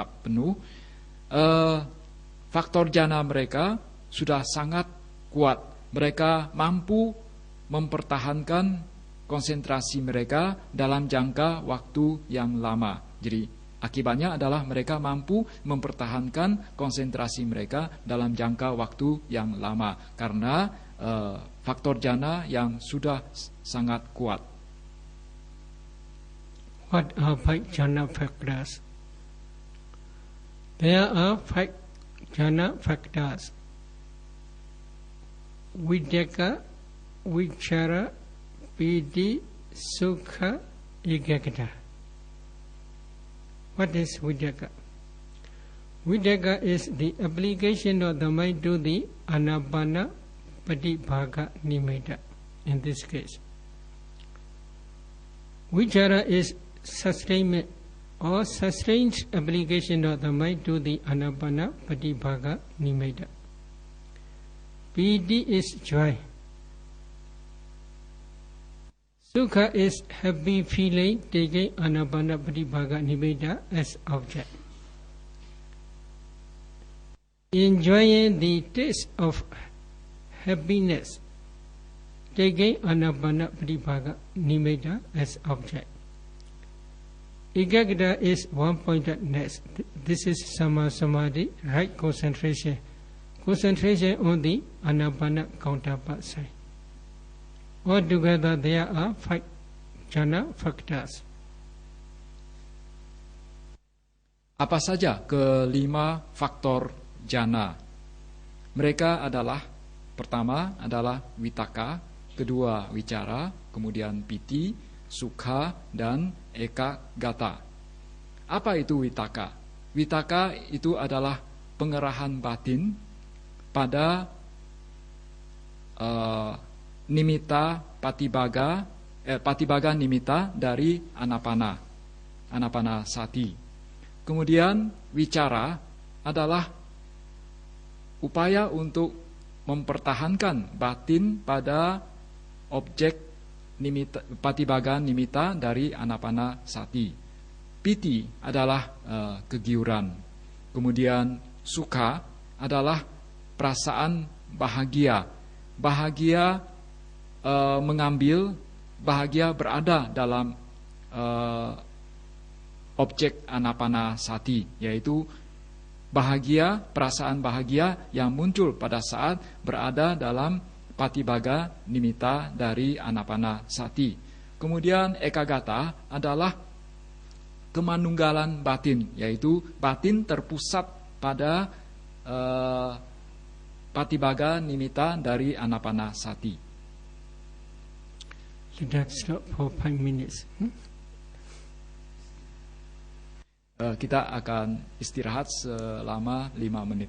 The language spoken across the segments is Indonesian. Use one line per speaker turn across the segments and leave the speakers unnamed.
penuh, faktor jana mereka sudah sangat kuat. Mereka mampu mempertahankan konsentrasi mereka dalam jangka waktu yang lama. Jadi akibatnya adalah mereka mampu mempertahankan konsentrasi mereka dalam jangka waktu yang lama karena faktor jana yang sudah sangat kuat.
What are 5 jhana factors? There are 5 jhana factors: Vitakka, Vichara, Piti, Sukha, Ekaggata. What is Vitakka? Vitakka is the application of the mind to the Anapana Patibhaga Nimitta in this case. Vichara is sustainment or sustained application of the mind to the Anapana Patibhaga Nimitta. Piti is joy. Sukha is happy feeling taking Anapana Patibhaga Nimitta as object. Enjoying the taste of happiness taking Anapana Patibhaga Nimitta as object. Ekaggata is one-pointedness. This is Sama Samadhi, right concentration. Concentration on the Anapana counterpart side. Altogether there are 5 jhana factors.
Apa saja kelima faktor jana? Mereka adalah, pertama adalah vitakka, kedua vicara, kemudian piti, sukha, dan ekaggata. Apa itu vitakka? Vitakka itu adalah pengerahan batin pada nimitta patibaga nimitta dari anapana sati. Kemudian vicara adalah upaya untuk mempertahankan batin pada objek patibaga nimitta dari anapana sati. Piti adalah kegiuran. Kemudian sukha adalah perasaan bahagia. Bahagia bahagia berada dalam objek anapana sati, yaitu bahagia, perasaan bahagia yang muncul pada saat berada dalam patibaga nimitta dari anapana sati. Kemudian ekaggata adalah kemanunggalan batin, yaitu batin terpusat pada patibaga nimitta dari anapana sati.
Let us stop for 5 minutes.
Kita akan istirahat selama 5 menit.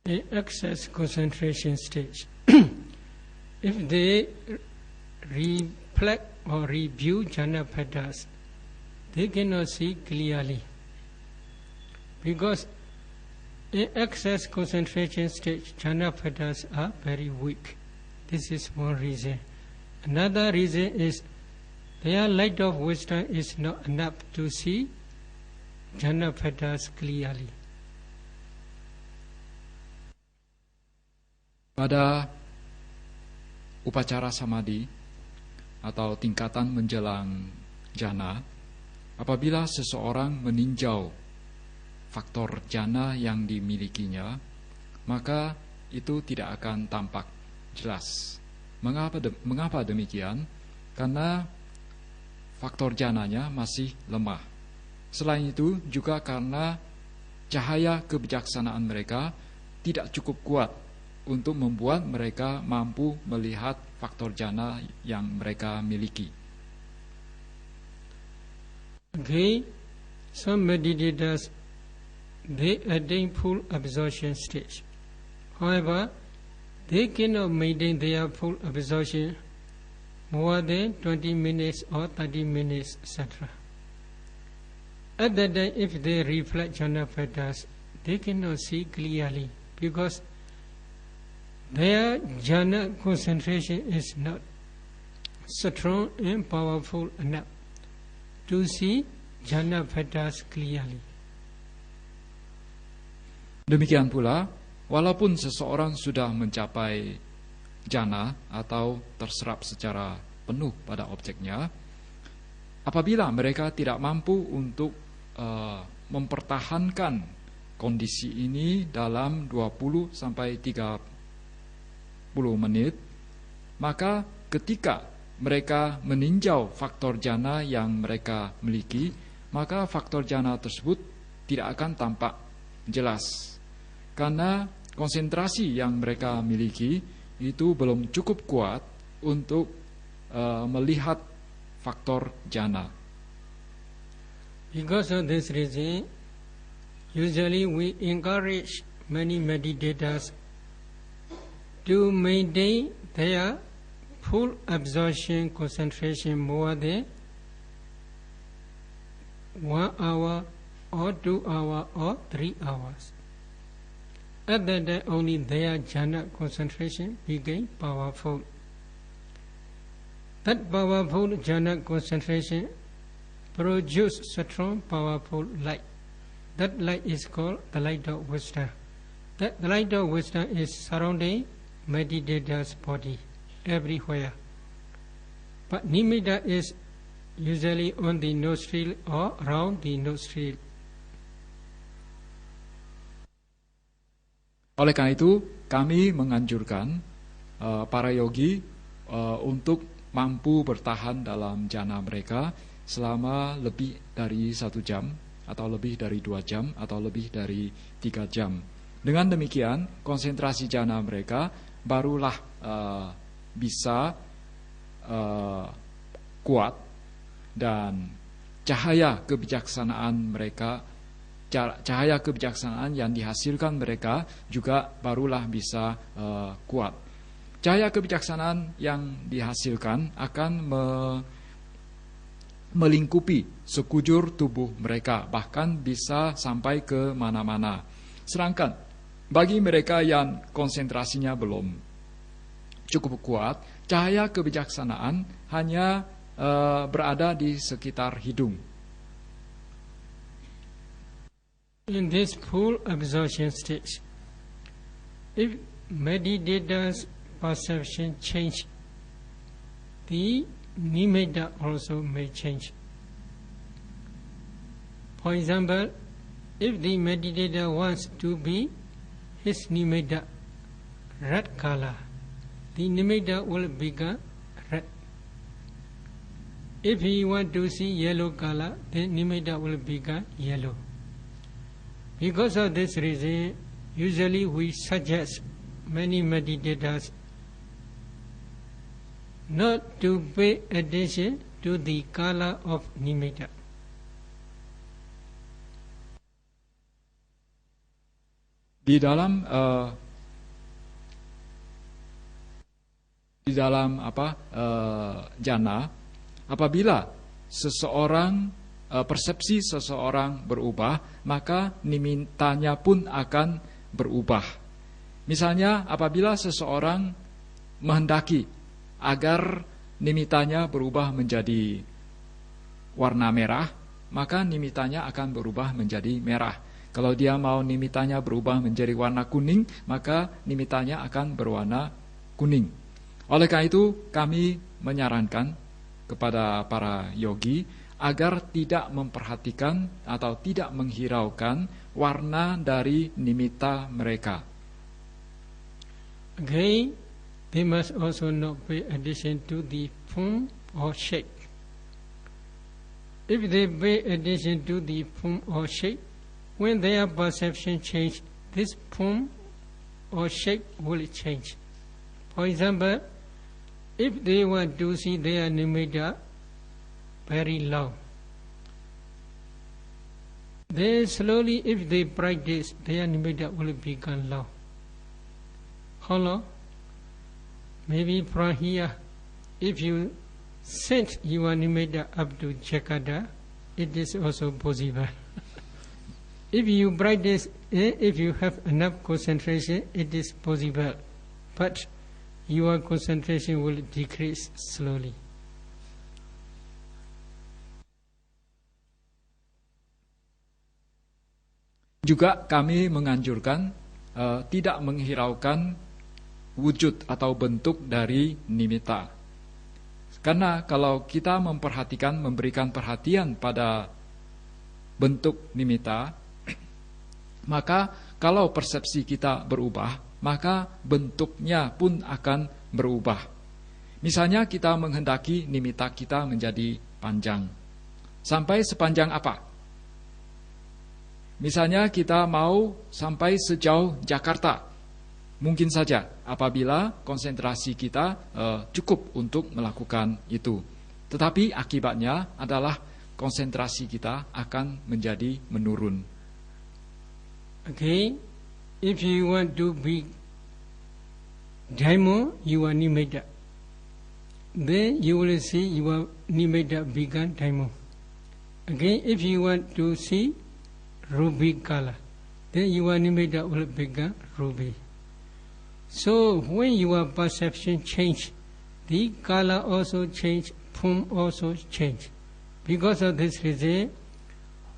in excess concentration stage. If they reflect or review jhana patterns, they cannot see clearly. Because in excess concentration stage, jhana patterns are very weak. This is one reason. Another reason is their light of wisdom is not enough to see jhana patterns clearly.
Pada upacara samadhi atau tingkatan menjelang jhana, apabila seseorang meninjau faktor jhana yang dimilikinya, maka itu tidak akan tampak jelas. Mengapa demikian? Karena faktor jhananya masih lemah. Selain itu juga karena cahaya kebijaksanaan mereka tidak cukup kuat untuk membuat mereka mampu melihat faktor jhana yang mereka miliki.
Okay, some meditators, they attain full absorption stage. However, they cannot maintain their full absorption more than 20 minutes or 30 minutes, etc. At that time, if they reflect jhana patterns, they cannot see clearly because their jhana concentration is not strong and powerful enough to see jhana patterns clearly.
Demikian pula, walaupun seseorang sudah mencapai jhana atau terserap secara penuh pada objeknya, apabila mereka tidak mampu untuk mempertahankan kondisi ini dalam 20 sampai 30 menit, maka ketika mereka meninjau faktor jhana yang mereka miliki, maka faktor jhana tersebut tidak akan tampak jelas. Karena konsentrasi yang mereka miliki itu belum cukup kuat untuk melihat faktor jhana.
Because of this reason, usually we encourage many meditators to maintain their full absorption concentration more than 1 hour or 2 hours or 3 hours. At that time only their jhana concentration became powerful. That powerful jhana concentration produces strong powerful light. That light is called the light of wisdom. That light of wisdom is surrounding meditator's body everywhere. But nimitta is usually on the nostril or around the nostril.
Oleh karena itu, kami menganjurkan para yogi untuk mampu bertahan dalam jhana mereka selama lebih dari 1 jam, atau lebih dari 2 jam, atau lebih dari 3 jam. Dengan demikian, konsentrasi jhana mereka barulah bisa kuat, dan cahaya kebijaksanaan yang dihasilkan mereka juga barulah bisa kuat. Cahaya kebijaksanaan yang dihasilkan akan melingkupi sekujur tubuh mereka, bahkan bisa sampai ke mana-mana. Sedangkan bagi mereka yang konsentrasinya belum cukup kuat, cahaya kebijaksanaan hanya berada di sekitar hidung.
In this full absorption stage, if meditator's perception change, the nimitta also may change. For example, if the meditator wants to be his nimitta red color, the nimitta will become red. If he want to see yellow color, the nimitta will become yellow. Because of this reason, usually we suggest many meditators not to pay attention to the color of nimitta.
Di dalam jana, apabila persepsi seseorang berubah, maka nimitanya pun akan berubah. Misalnya apabila seseorang menghendaki agar nimitanya berubah menjadi warna merah, maka nimitanya akan berubah menjadi merah. Kalau dia mau nimitanya berubah menjadi warna kuning, maka nimitanya akan berwarna kuning. Oleh karena itu, kami menyarankan kepada para yogi agar tidak memperhatikan atau tidak menghiraukan warna dari nimitta mereka.
Again, they must also not pay attention to the form or shape. If they pay attention to the form or shape, when their perception change, this form or shape will change. For example, if they want to see their nimitta very long, then slowly, if they practice, their nimitta will become long. How long? Maybe from here, if you send your nimitta up to Jakarta, it is also possible. If you practice, if you have enough concentration, it is possible. But your concentration will decrease slowly.
Juga kami menganjurkan tidak menghiraukan wujud atau bentuk dari nimitta. Karena kalau kita memberikan perhatian pada bentuk nimitta, maka kalau persepsi kita berubah, maka bentuknya pun akan berubah. Misalnya kita menghendaki nimitta kita menjadi panjang. Sampai sepanjang apa? Misalnya kita mau sampai sejauh Jakarta. Mungkin saja apabila konsentrasi kita cukup untuk melakukan itu. Tetapi akibatnya adalah konsentrasi kita akan menjadi menurun.
Okay, if you want to be Daimon, you are nimitta. Then you will see your nimitta become Daimon. Again, if you want to see ruby color, then your nimitta will become ruby. So when your perception change, the color also change, form also change. Because of this reason,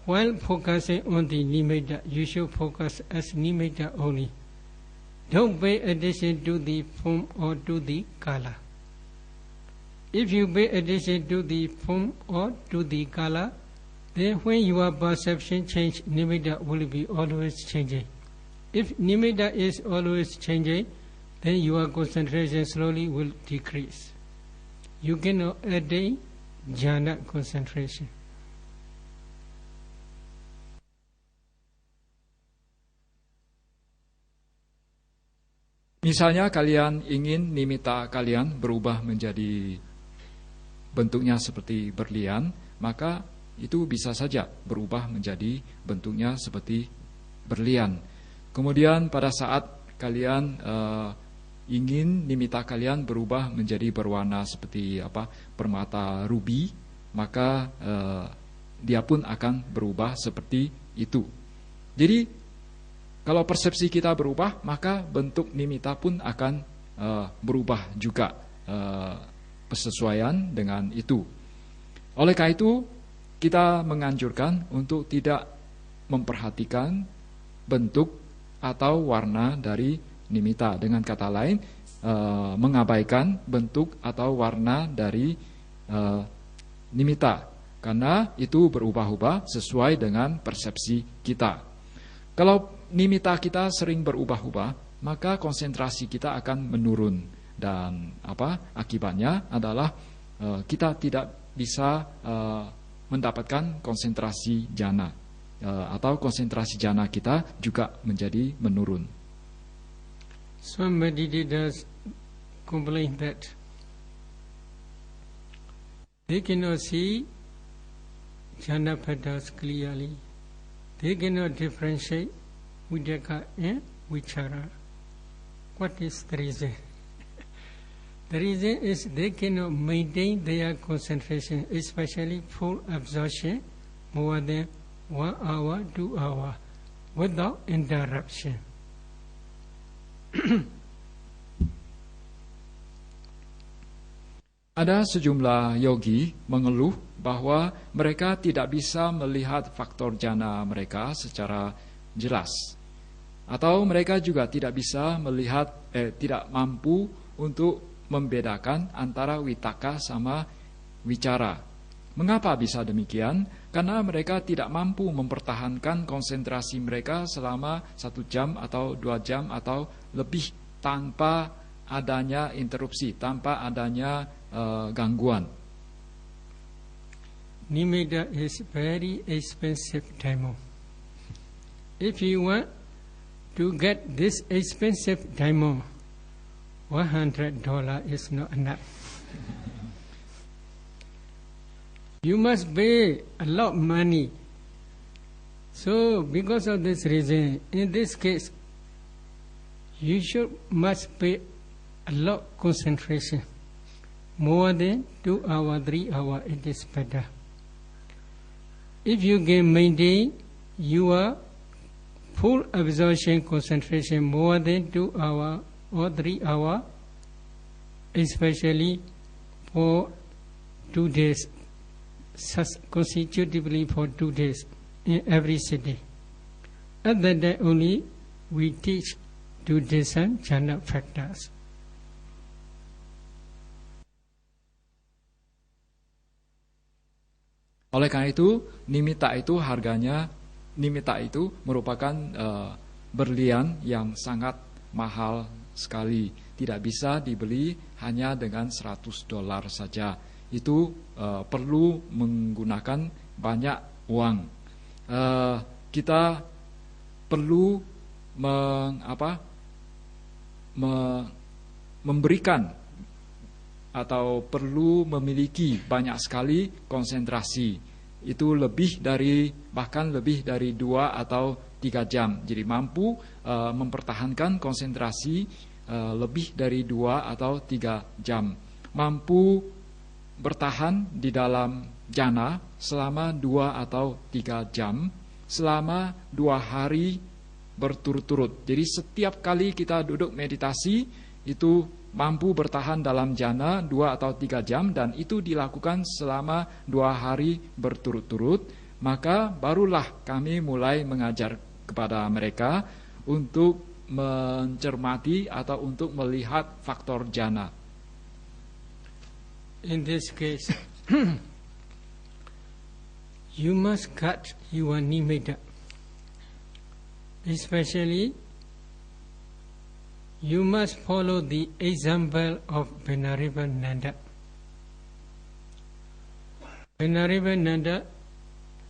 while focusing on the nimitta, you should focus as nimitta only. Don't pay attention to the form or to the color. If you pay attention to the form or to the color, then when your perception change, nimitta will be always changing. If nimitta is always changing, then your concentration slowly will decrease. You cannot attain jhana concentration.
Misalnya kalian ingin nimitta kalian berubah menjadi bentuknya seperti berlian, maka itu bisa saja berubah menjadi bentuknya seperti berlian. Kemudian pada saat kalian ingin nimitta kalian berubah menjadi berwarna seperti permata ruby, maka dia pun akan berubah seperti itu. Jadi kalau persepsi kita berubah, maka bentuk nimitta pun akan berubah juga persesuaian dengan itu. Oleh karena itu, kita menganjurkan untuk tidak memperhatikan bentuk atau warna dari nimitta. Dengan kata lain, mengabaikan bentuk atau warna dari nimitta, karena itu berubah-ubah sesuai dengan persepsi kita. Kalau nimitta kita sering berubah-ubah, maka konsentrasi kita akan menurun, dan akibatnya adalah kita tidak bisa mendapatkan konsentrasi jhana, atau konsentrasi jhana kita juga menjadi menurun.
Some meditators complain that they cannot see jhana patterns clearly. They cannot differentiate Udaka and vichara. What is the reason? The reason is they cannot maintain their concentration, especially full absorption, more than 1 hour, 2 hours, without interruption.
Ada sejumlah yogi mengeluh bahwa mereka tidak bisa melihat faktor jana mereka secara jelas. Atau mereka juga tidak bisa melihat, tidak mampu untuk membedakan antara vitaka sama wicara. Mengapa bisa demikian? Karena mereka tidak mampu mempertahankan konsentrasi mereka selama 1 jam atau 2 jam atau lebih tanpa adanya interupsi, tanpa adanya gangguan.
Nimitta is very expensive diamond. If you want to get this expensive diamond, $100 is not enough. You must pay a lot of money. So, because of this reason, in this case, you must pay a lot of concentration. More than 2 hours, 3 hours, it is better. If you can maintain your full absorption concentration more than 2 hours or 3 hours, especially for 2 days, consecutively for 2 days in every city. At that day only, we teach to discern jhana factors.
Oleh karena itu, nimitta itu harganya, nimitta itu merupakan berlian yang sangat mahal sekali. Tidak bisa dibeli hanya dengan $100 saja. Itu perlu menggunakan banyak uang. Kita perlu memberikan atau perlu memiliki banyak sekali konsentrasi. Itu bahkan lebih dari 2 atau 3 jam. Jadi mampu mempertahankan konsentrasi lebih dari 2 atau 3 jam. Mampu bertahan di dalam jana selama 2 atau 3 jam selama 2 hari berturut-turut. Jadi setiap kali kita duduk meditasi itu mampu bertahan dalam jana 2 atau 3 jam dan itu dilakukan selama 2 hari berturut-turut, maka barulah kami mulai mengajar kepada mereka untuk mencermati atau untuk melihat faktor jana.
In this case, you must cut your nimitta. Especially, you must follow the example of Venerable Nanda. Venerable Nanda,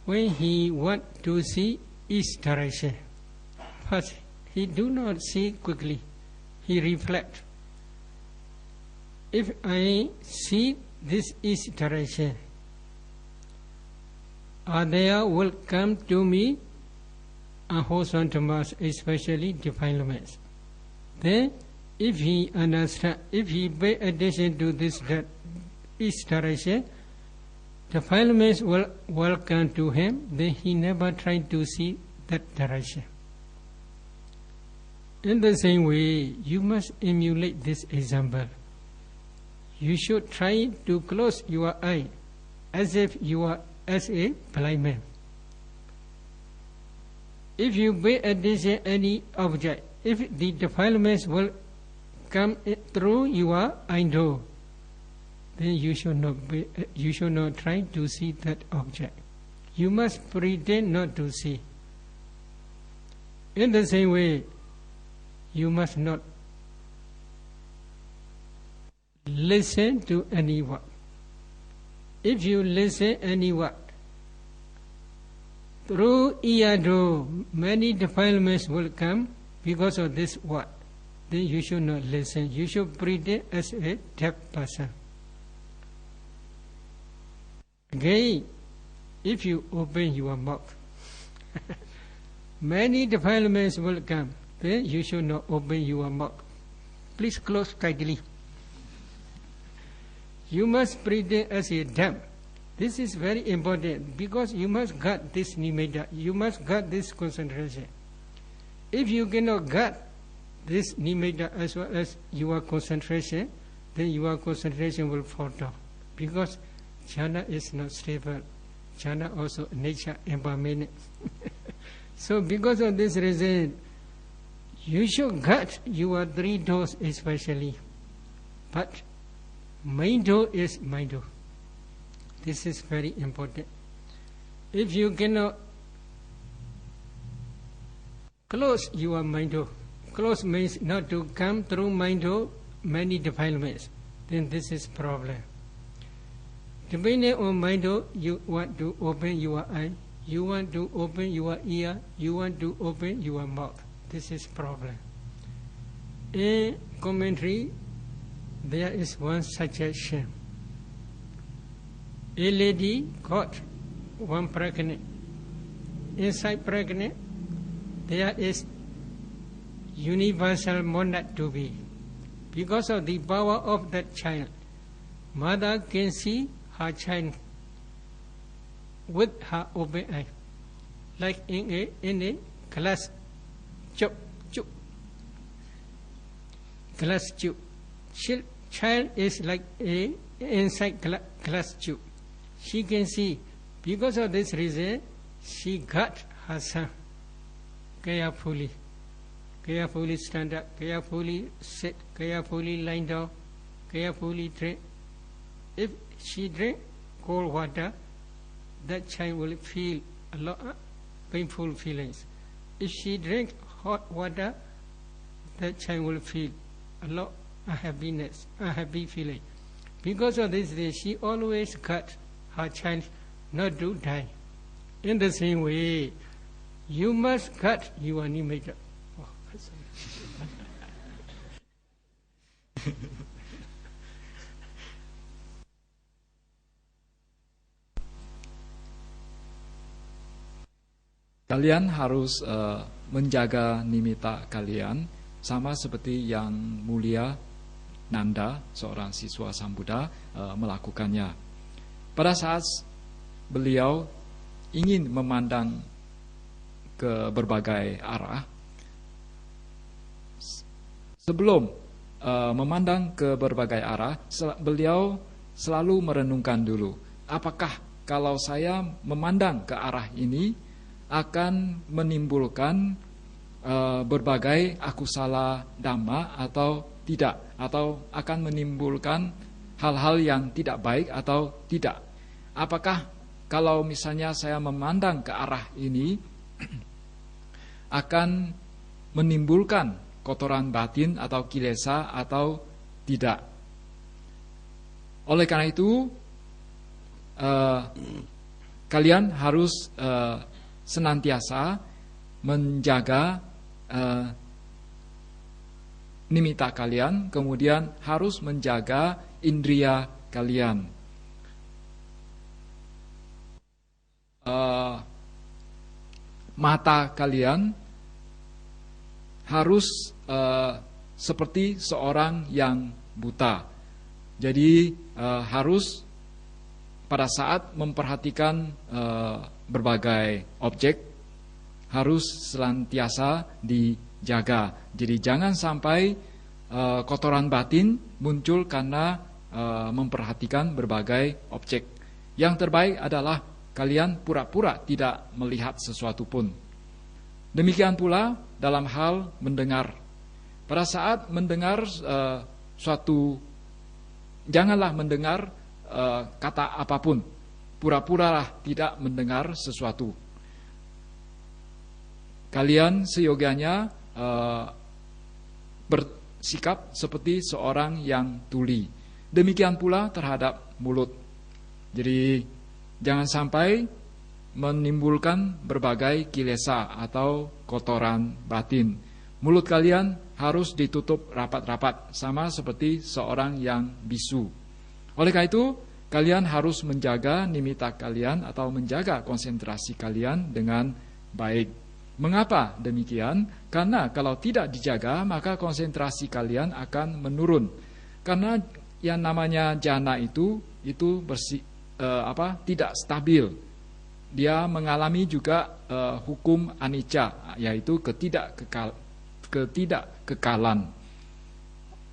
when he want to see each direction, first he do not see quickly, he reflect. If I see this each direction, there will come to me unwholesome dhammas, especially defilements. Then, if he understand, if he pay attention to this each direction, defilements will welcome to him. Then he never try to see that direction. In the same way, you must emulate this example. You should try to close your eye as if you are as a blind man. If you pay attention any object, if the defilements will come through your eye door, then you should not try to see that object. You must pretend not to see. In the same way, you must not listen to any word. If you listen any word, through ear door, many defilements will come because of this word. Then you should not listen. You should pretend as a deaf person. Again, if you open your mouth, many defilements will come. then you should not open your mouth. Please close tightly. You must pretend as a dumb. This is very important because you must guard this nimitta. You must guard this concentration. If you cannot guard this nimitta as well as your concentration, then your concentration will fall down because jhana is not stable. Jhana also nature impermanent. So because of this reason, you should guard your three doors especially. But main door is mind door. This is very important. If you cannot close your mind door, close means not to come through mind door many defilements, then this is problem. Depending on mind door, you want to open your eye, you want to open your ear, you want to open your mouth. This is problem. In commentary, there is one suggestion. A lady got one pregnant. Inside pregnant, there is universal monad to be. Because of the power of that child, mother can see her child with her open eye, like in a glass tube. Glass tube. Child is like a inside glass tube. She can see. Because of this reason, she got her son carefully. Carefully stand up, carefully sit, carefully lie down, carefully drink. If she drink cold water, that child will feel a lot of painful feelings. If she drink hot water, that child will feel a lot of happiness, a happy feeling. Because of this, she always got her child not to die. In the same way, you must cut your nimitta. Oh,
Kalian harus menjaga nimitta kalian sama seperti yang mulia Nanda, seorang siswa Sang Buddha, melakukannya. Pada saat beliau ingin memandang ke berbagai arah, sebelum memandang ke berbagai arah, beliau selalu merenungkan dulu, apakah kalau saya memandang ke arah ini akan menimbulkan berbagai akusala dhamma atau tidak, atau akan menimbulkan hal-hal yang tidak baik atau tidak. Apakah kalau misalnya saya memandang ke arah ini akan menimbulkan kotoran batin atau kilesa atau tidak. Oleh karena itu kalian harus senantiasa menjaga nimitta kalian, kemudian harus menjaga indria kalian. Mata kalian harus seperti seorang yang buta. Jadi harus pada saat memperhatikan berbagai objek harus senantiasa dijaga. Jadi jangan sampai kotoran batin muncul karena memperhatikan berbagai objek. Yang terbaik adalah kalian pura-pura tidak melihat sesuatu pun. Demikian pula dalam hal mendengar. Pada saat mendengar suatu, janganlah mendengar kata apapun. Pura-puralah tidak mendengar sesuatu. Kalian seyogianya bersikap seperti seorang yang tuli. Demikian pula terhadap mulut. Jadi jangan sampai menimbulkan berbagai kilesa atau kotoran batin. Mulut kalian harus ditutup rapat-rapat, sama seperti seorang yang bisu. Oleh karena itu, kalian harus menjaga nimitta kalian atau menjaga konsentrasi kalian dengan baik. Mengapa demikian? Karena kalau tidak dijaga, maka konsentrasi kalian akan menurun. Karena yang namanya jana itu tidak stabil. Dia mengalami juga hukum anicca, yaitu ketidakkekalan.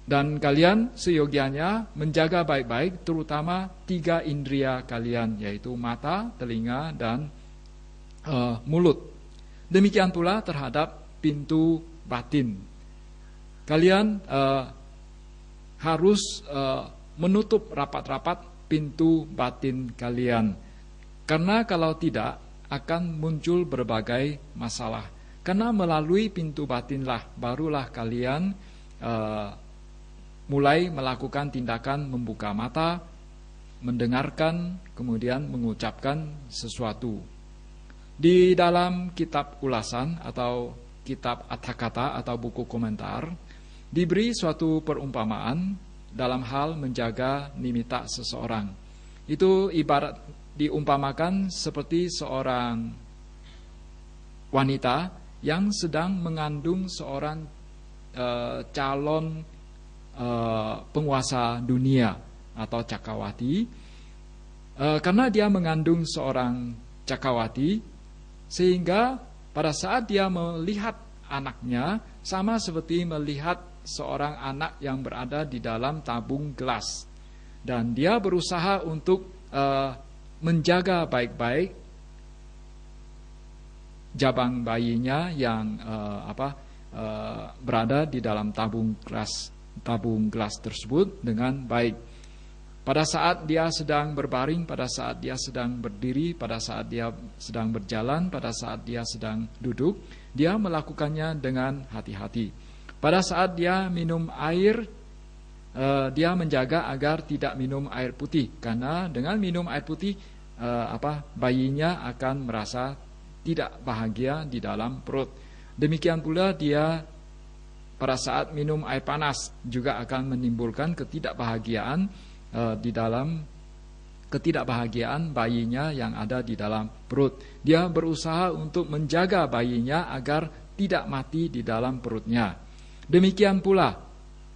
Dan kalian seyogianya menjaga baik-baik, terutama 3 indria kalian, yaitu mata, telinga, dan mulut. Demikian pula terhadap pintu batin. Kalian harus menutup rapat-rapat pintu batin kalian. Karena kalau tidak, akan muncul berbagai masalah. Karena melalui pintu batinlah, barulah kalian mulai melakukan tindakan membuka mata, mendengarkan, kemudian mengucapkan sesuatu. Di dalam kitab ulasan atau kitab Atthakatha atau buku komentar, diberi suatu perumpamaan dalam hal menjaga nimitta seseorang. Itu ibarat diumpamakan seperti seorang wanita yang sedang mengandung seorang calon penguasa dunia atau Cakrawati. Karena dia mengandung seorang Cakrawati, sehingga pada saat dia melihat anaknya sama seperti melihat seorang anak yang berada di dalam tabung gelas, dan dia berusaha untuk menjaga baik-baik jabang bayinya yang berada di dalam tabung gelas tersebut dengan baik. Pada saat dia sedang berbaring, pada saat dia sedang berdiri, pada saat dia sedang berjalan, pada saat dia sedang duduk, dia melakukannya dengan hati-hati. Pada saat dia minum air, dia menjaga agar tidak minum air putih, karena dengan minum air putih bayinya akan merasa tidak bahagia di dalam perut. Demikian pula dia pada saat minum air panas juga akan menimbulkan ketidakbahagiaan di dalam ketidakbahagiaan bayinya yang ada di dalam perut. Dia berusaha untuk menjaga bayinya agar tidak mati di dalam perutnya. Demikian pula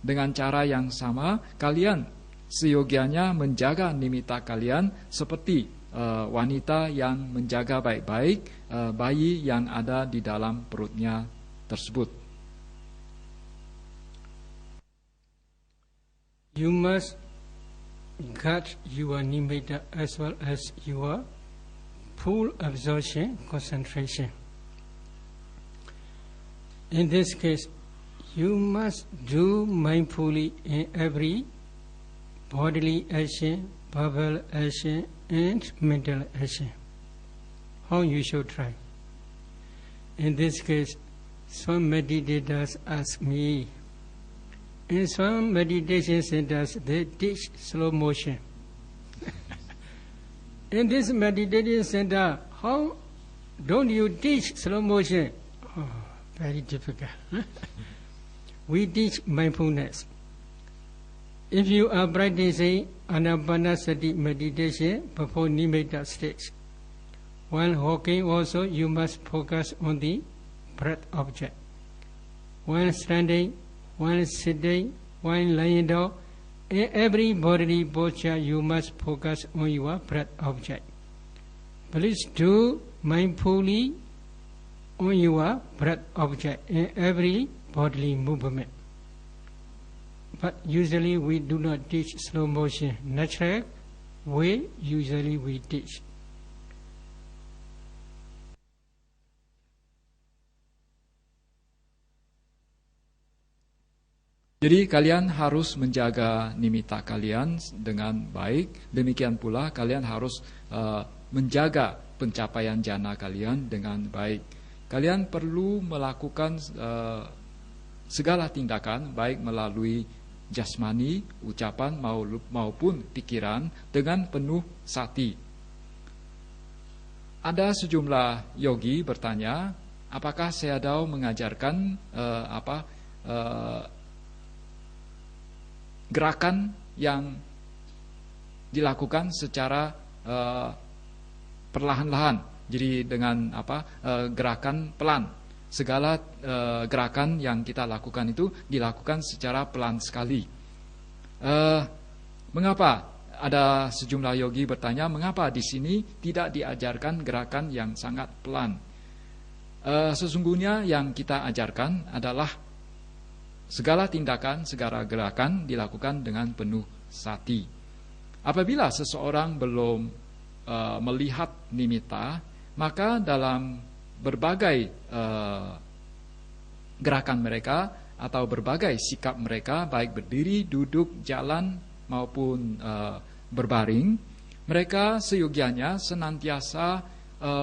dengan cara yang sama, kalian seyogianya menjaga nimitta kalian seperti wanita yang menjaga baik-baik bayi yang ada di dalam perutnya tersebut.
You must guard your nimitta as well as your full absorption concentration. In this case, you must do mindfully in every bodily action, verbal action, and mental action. How you should try. In this case, some meditators ask me, in some meditation centers, they teach slow motion. In this meditation center, how don't you teach slow motion? Oh, very difficult. We teach mindfulness. If you are practicing Anapanasati meditation before nimitta stage, while walking also you must focus on the breath object. While standing, while sitting, while lying down, in every bodily posture you must focus on your breath object. Please do mindfully on your breath object in every bodily movement. But usually we do not teach slow motion. Natural way usually we teach.
Jadi kalian harus menjaga nimitta kalian dengan baik. Demikian pula kalian harus menjaga pencapaian jana kalian dengan baik. Kalian perlu melakukan segala tindakan baik melalui jasmani, ucapan maupun pikiran dengan penuh sati. Ada sejumlah yogi bertanya, apakah Sayadaw mengajarkan gerakan yang dilakukan secara perlahan-lahan, Jadi dengan gerakan pelan. Segala gerakan yang kita lakukan itu dilakukan secara pelan sekali. Mengapa? Ada sejumlah yogi bertanya, mengapa di sini tidak diajarkan gerakan yang sangat pelan? Sesungguhnya yang kita ajarkan adalah segala tindakan, segala gerakan dilakukan dengan penuh sati. Apabila seseorang belum melihat nimitta, maka dalam berbagai gerakan mereka atau berbagai sikap mereka, baik berdiri, duduk, jalan maupun berbaring, mereka seyogianya senantiasa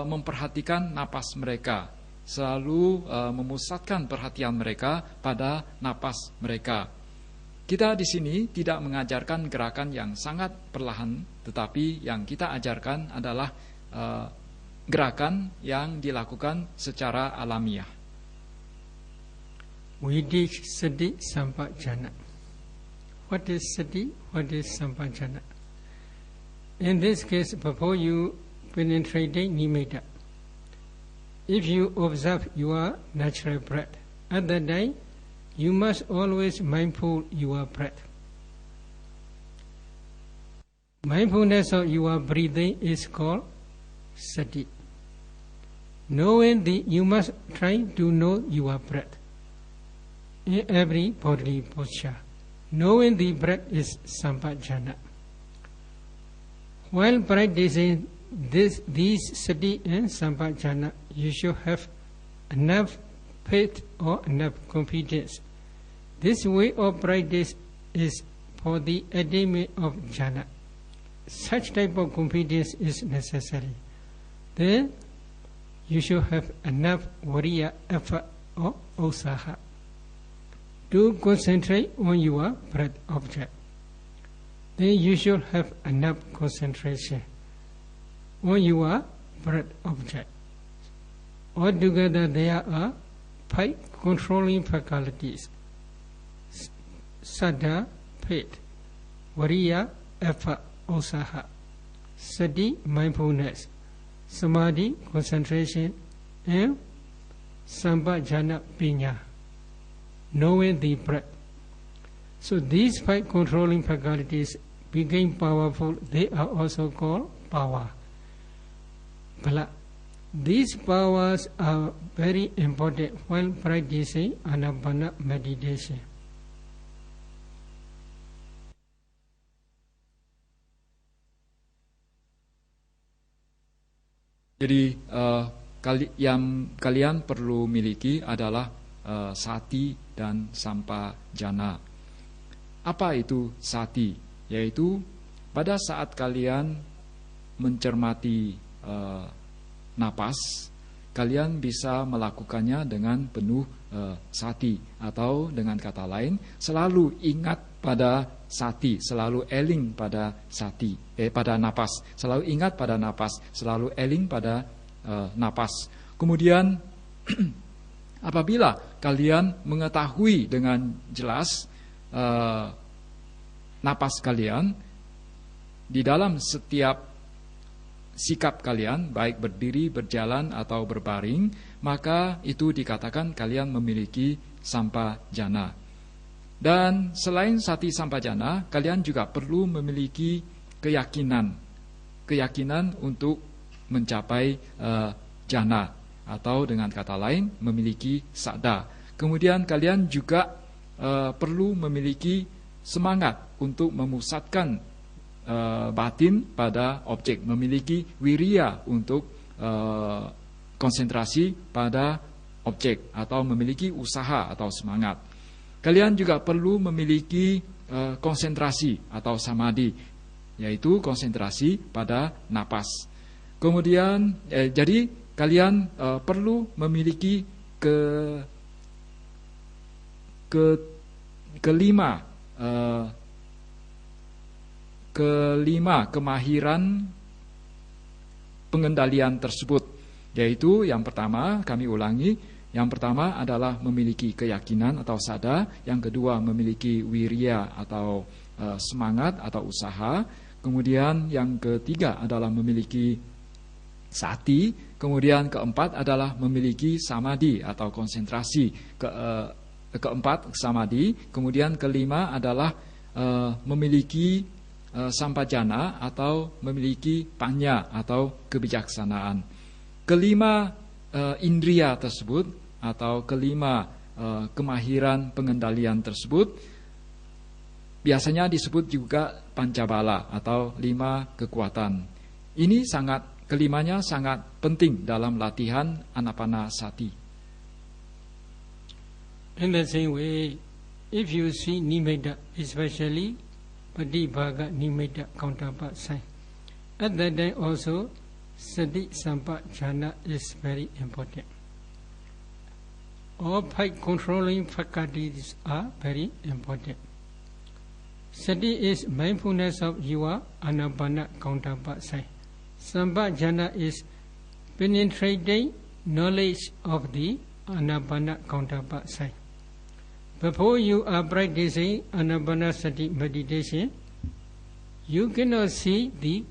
memperhatikan napas mereka, selalu memusatkan perhatian mereka pada napas mereka. Kita di sini tidak mengajarkan gerakan yang sangat perlahan, tetapi yang kita ajarkan adalah gerakan yang dilakukan secara alamiah.
Vedic Sati Sampajana. What is Sati? What is Sampajana? In this case, before you penetrate nimitta, if you observe your natural breath, at that time you must always mindful your breath. Mindfulness of your breathing is called sati. You must try to know your breath in every bodily posture. Knowing the breath is sampajana. While practicing these sati and sampajana, you should have enough faith or enough confidence. This way of practice is for the attainment of jhana. Such type of confidence is necessary. Then you should have enough viriya, effort or usaha to concentrate on your breath object. Then you should have enough concentration on your breath object. Altogether there are 5 controlling faculties: saddha, faith; viriya, effort, usaha; sati, mindfulness; samadhi, concentration; and sampajana, pinya, knowing the breath. So these 5 controlling faculties became powerful. They are also called power. Bala. These powers are very important while practicing Anapana meditation.
Jadi yang kalian perlu miliki adalah sati dan sampajana. Apa itu sati? Yaitu pada saat kalian mencermati napas, kalian bisa melakukannya dengan penuh sati, atau dengan kata lain selalu ingat pada sati, selalu eling pada sati, pada napas, selalu ingat pada napas, selalu eling pada napas. Kemudian apabila kalian mengetahui dengan jelas napas kalian di dalam setiap sikap kalian, baik berdiri, berjalan, atau berbaring, maka itu dikatakan kalian memiliki sampajana. Dan selain sati sampajana, kalian juga perlu memiliki keyakinan untuk mencapai jana, atau dengan kata lain memiliki saddha. Kemudian kalian juga perlu memiliki semangat untuk memusatkan batin pada objek, memiliki wiriya untuk konsentrasi pada objek, atau memiliki usaha atau semangat. Kalian juga perlu memiliki konsentrasi atau samadhi, yaitu konsentrasi pada napas. Kemudian jadi kalian perlu memiliki kelima kemahiran pengendalian tersebut, yaitu yang pertama, kami ulangi, yang pertama adalah memiliki keyakinan atau saddha, yang kedua memiliki wiriya atau semangat atau usaha, kemudian yang ketiga adalah memiliki sati. Kemudian keempat adalah memiliki samadhi atau konsentrasi. Keempat samadhi. Kemudian kelima adalah memiliki sampajana atau memiliki panya atau kebijaksanaan. Kelima indria tersebut atau kelima kemahiran pengendalian tersebut biasanya disebut juga pancabala atau 5 kekuatan. Ini kelimanya sangat penting dalam latihan anapanasati.
In the same way, if you see nimitta, especially Patibhaga nimitta counterpart sign, at that time also sati sampajana is very important. All 5 controlling faculties are very important. Sati is mindfulness of your anapana counterpart sign. Sampajana is penetrating knowledge of the anapana counterpart sign. Before you are practicing anapanasati meditation, you cannot see the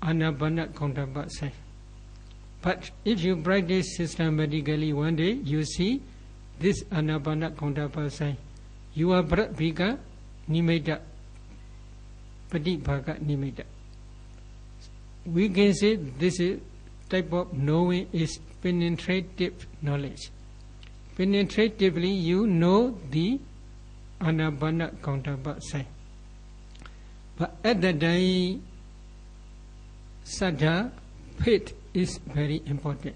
anapana counterpart sign. But if you practice systematically, one day you see this anapana counterpart sign. Your breath becomes nimitta, patibhaga nimitta. We can say this is type of knowing is penetrative knowledge. Penetratively you know the anapana counterpart sign. But at that time, saddha, faith is very important.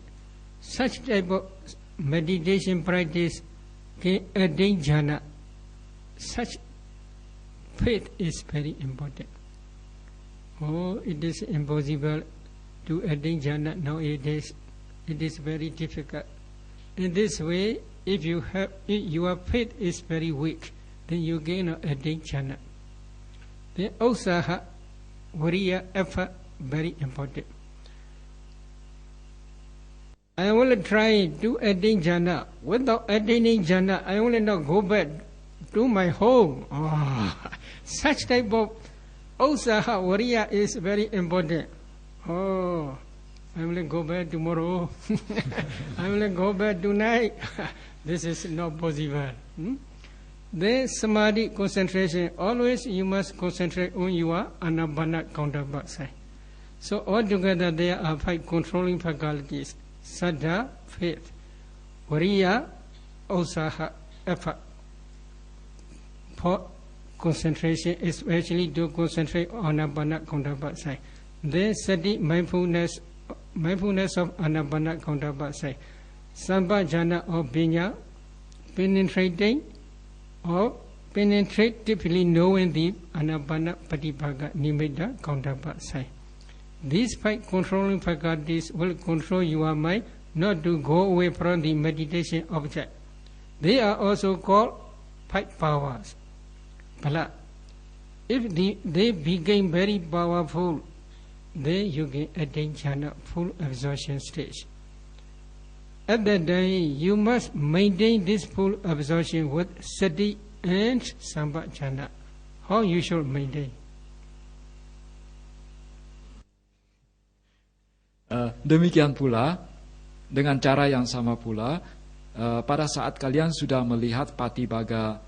Such type of meditation practice can attain jhana. Such faith is very important. Oh, it is impossible to attain jhana nowadays. It is very difficult. In this way, if your faith is very weak, then you cannot attain jhana. Then usaha, viriya, effort, very important. I will try to attain jhana. Without attaining jhana, I will not go back to my home. Oh, such type of usaha, viriya is very important. Oh, I will go back tomorrow. I will go back tonight. This is not possible. Then samadhi, concentration. Always you must concentrate on your anapana counterpart side. So altogether there are 5 controlling faculties: saddha, faith; viriya, usaha, effort. For concentration, especially to concentrate on anapana counterpart side. Then sati, mindfulness of anapana counterpart side. Sampajana or pinya, penetrating or penetratively knowing the anapana patibhaga nimitta counterpart side. These 5 controlling faculties will control your mind not to go away from the meditation object. They are also called 5 powers. But if they became very powerful, then you can attain jhana, full absorption stage. At that time, you must maintain this full absorption with sati and sampajana. How you should maintain?
Demikian pula, dengan cara yang sama pula, pada saat kalian sudah melihat patibhaga